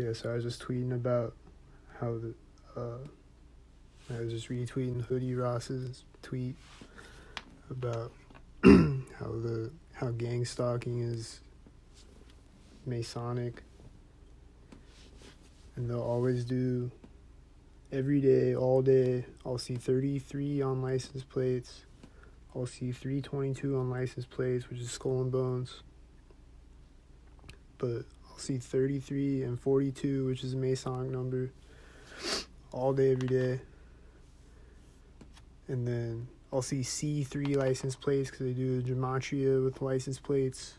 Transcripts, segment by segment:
Yeah, so I was just tweeting about how I was just retweeting Hoodie Ross's tweet about how gang stalking is Masonic, and they'll always do every day, all day. I'll see 33 on license plates. I'll see 322 on license plates, which is skull and bones. But I'll see 33 and 42, which is a Masonic number, all day, every day. And then I'll see C3 license plates because they do the gematria with license plates.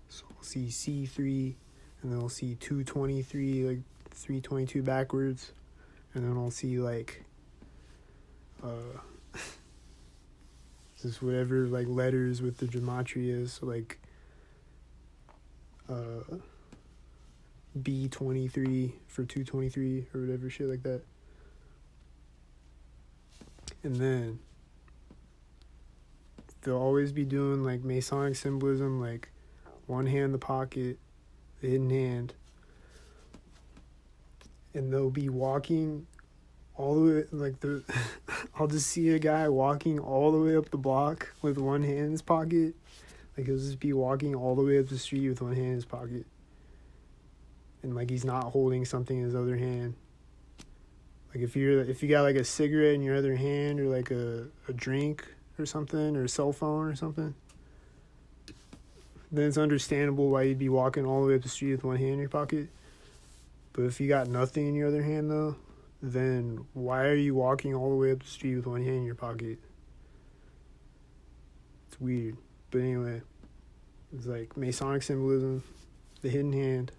So I'll see C3, and then I'll see 223, like 322 backwards. And then I'll see like just whatever like letters with the gematria is, so like B23 for 223 or whatever shit like that. And then they'll always be doing like Masonic symbolism, like one hand in the pocket, the hidden hand, and they'll be walking all the way, like I'll just see a guy walking all the way up the block with one hand in his pocket. Like he'll just be walking all the way up the street with one hand in his pocket, and like he's not holding something in his other hand. Like if you got like a cigarette in your other hand, or like a drink or something, or a cell phone or something, then it's understandable why you'd be walking all the way up the street with one hand in your pocket. But if you got nothing in your other hand though, then why are you walking all the way up the street with one hand in your pocket? It's weird. But anyway, it's like Masonic symbolism, the hidden hand.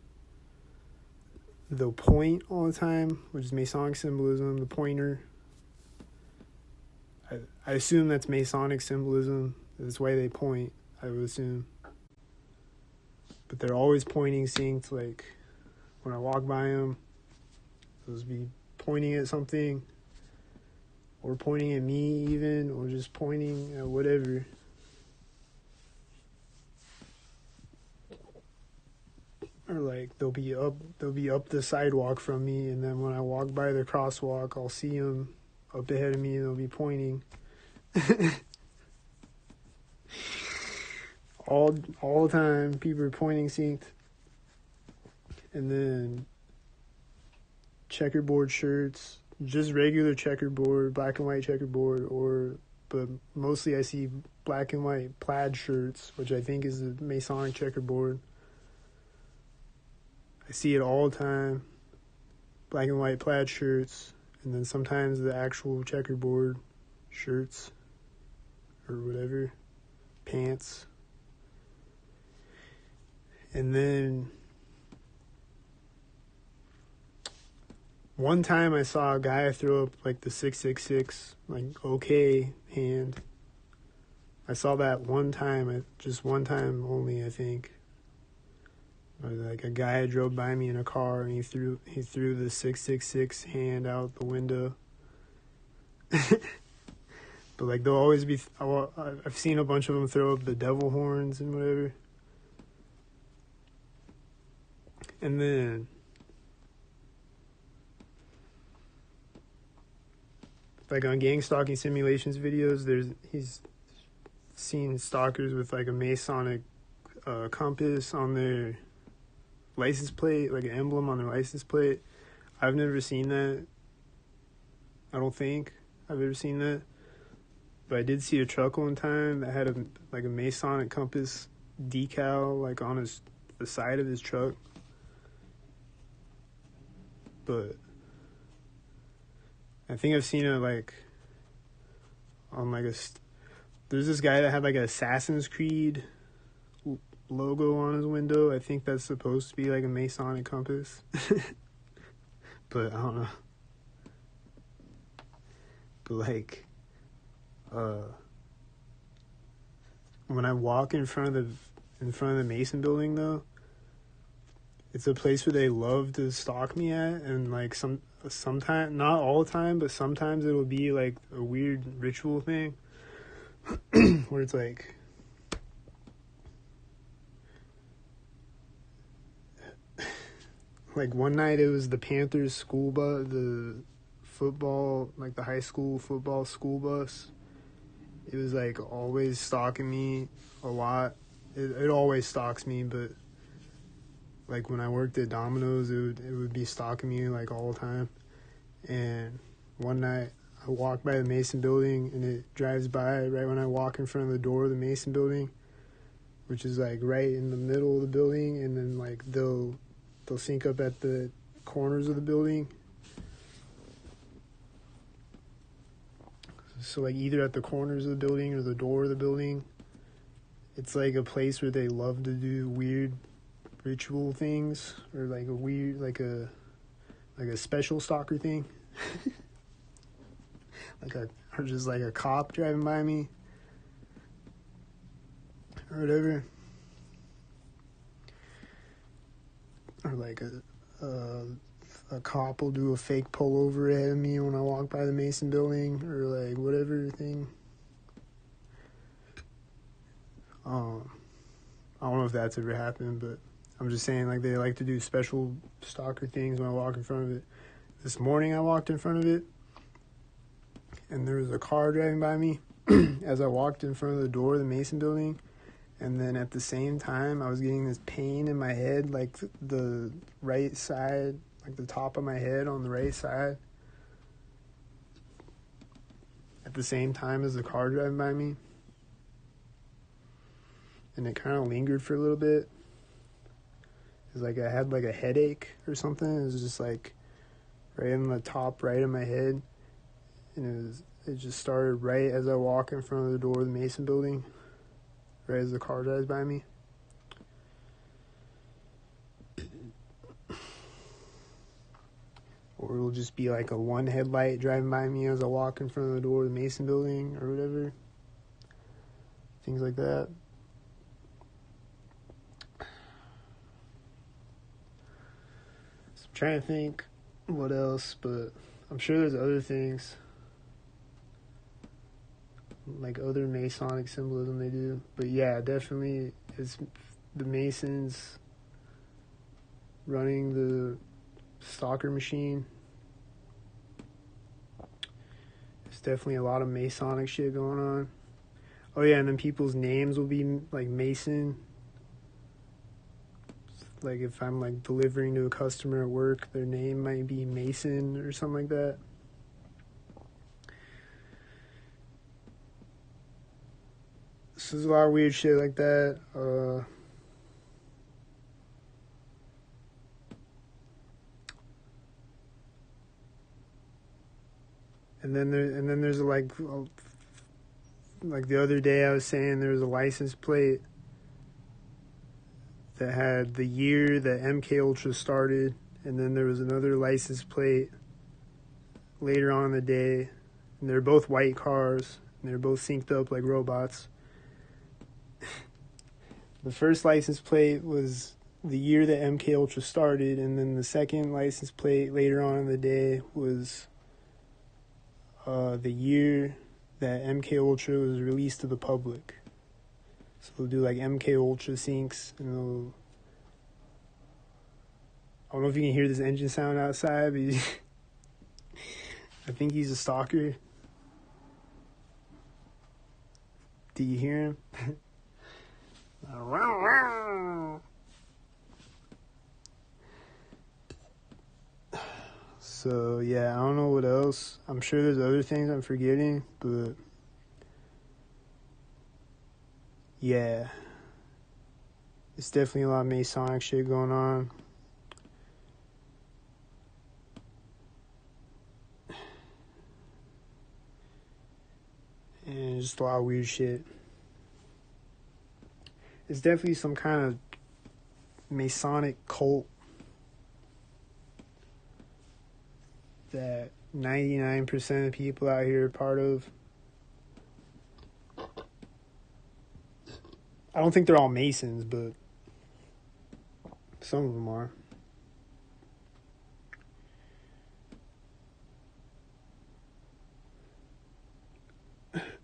They'll point all the time, which is Masonic symbolism, the pointer. I assume that's Masonic symbolism. That's why they point, I would assume. But they're always pointing syncs, like when I walk by them, they'll just be pointing at something, or pointing at me even, or just pointing at whatever. Or like they'll be up the sidewalk from me, and then when I walk by the crosswalk, I'll see them up ahead of me, and they'll be pointing. all the time, people are pointing synced. And then checkerboard shirts, just regular checkerboard, black and white checkerboard, but mostly I see black and white plaid shirts, which I think is the Masonic checkerboard. I see it all the time, black and white plaid shirts, and then sometimes the actual checkerboard shirts, or whatever, pants. And then one time I saw a guy throw up like the 666, like okay hand. I saw that one time, just one time only, I think. Like a guy drove by me in a car, and he threw the 666 hand out the window. But like they'll always be, I've seen a bunch of them throw up the devil horns and whatever. And then like on gang stalking simulations videos, he's seen stalkers with like a Masonic compass on their license plate, like an emblem on their license plate. I've never seen that. I don't think I've ever seen that. But I did see a truck one time that had a Masonic compass decal like on the side of his truck. But I think I've seen it like on like there's this guy that had like an Assassin's Creed logo on his window. I think that's supposed to be like a Masonic compass. But I don't know. But like when I walk in front of the Mason building though, it's a place where they love to stalk me at, and like sometimes, not all the time, but sometimes it'll be like a weird ritual thing where it's like Like one night it was the Panthers school bus, the football, like the high school football school bus. It was like always stalking me a lot. It always stalks me, but like when I worked at Domino's, it would be stalking me like all the time. And one night I walked by the Mason building and it drives by right when I walk in front of the door of the Mason building, which is like right in the middle of the building, and then like they'll sync up at the corners of the building. So like either at the corners of the building or the door of the building. It's like a place where they love to do weird ritual things, or like a weird like a special stalker thing. Or just like a cop driving by me or whatever. Or like a cop will do a fake pullover ahead of me when I walk by the Mason building, or like whatever thing. I don't know if that's ever happened, but I'm just saying, like, they like to do special stalker things when I walk in front of it. This morning I walked in front of it, and there was a car driving by me as I walked in front of the door of the Mason building. And then at the same time, I was getting this pain in my head, like the right side, like the top of my head on the right side. At the same time as the car driving by me. And it kind of lingered for a little bit. It was like I had like a headache or something. It was just like right in the top right of my head. And it just started right as I walk in front of the door of the Mason building. Right as the car drives by me. Or it'll just be like a one headlight driving by me as I walk in front of the door of the Mason building or whatever. Things like that. So I'm trying to think what else, but I'm sure there's other things. Like other Masonic symbolism they do. But yeah, definitely it's the Masons running the stalker machine. There's definitely a lot of Masonic shit going on. Oh yeah, and then people's names will be like Mason. Like if I'm like delivering to a customer at work, their name might be Mason or something like that. So there's a lot of weird shit like that. And then there's like the other day I was saying there was a license plate that had the year that MK Ultra started, and then there was another license plate later on in the day, and they're both white cars, and they're both synced up like robots. The first license plate was the year that MK Ultra started, and then the second license plate later on in the day was the year that MK Ultra was released to the public. So they'll do like MK Ultra syncs, and I don't know if you can hear this engine sound outside, but I think he's a stalker. Do you hear him? So yeah, I don't know what else. I'm sure there's other things I'm forgetting, but yeah, it's definitely a lot of Masonic shit going on. And just a lot of weird shit. It's definitely some kind of Masonic cult that 99% of people out here are part of. I don't think they're all Masons, but some of them are.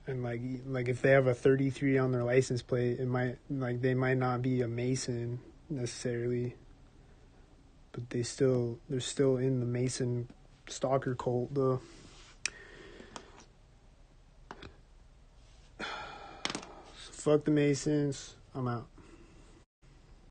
And like if they have a 33 on their license plate, it might, like, they might not be a Mason necessarily, but they're still in the Mason stalker cult though. So fuck the Masons. I'm out.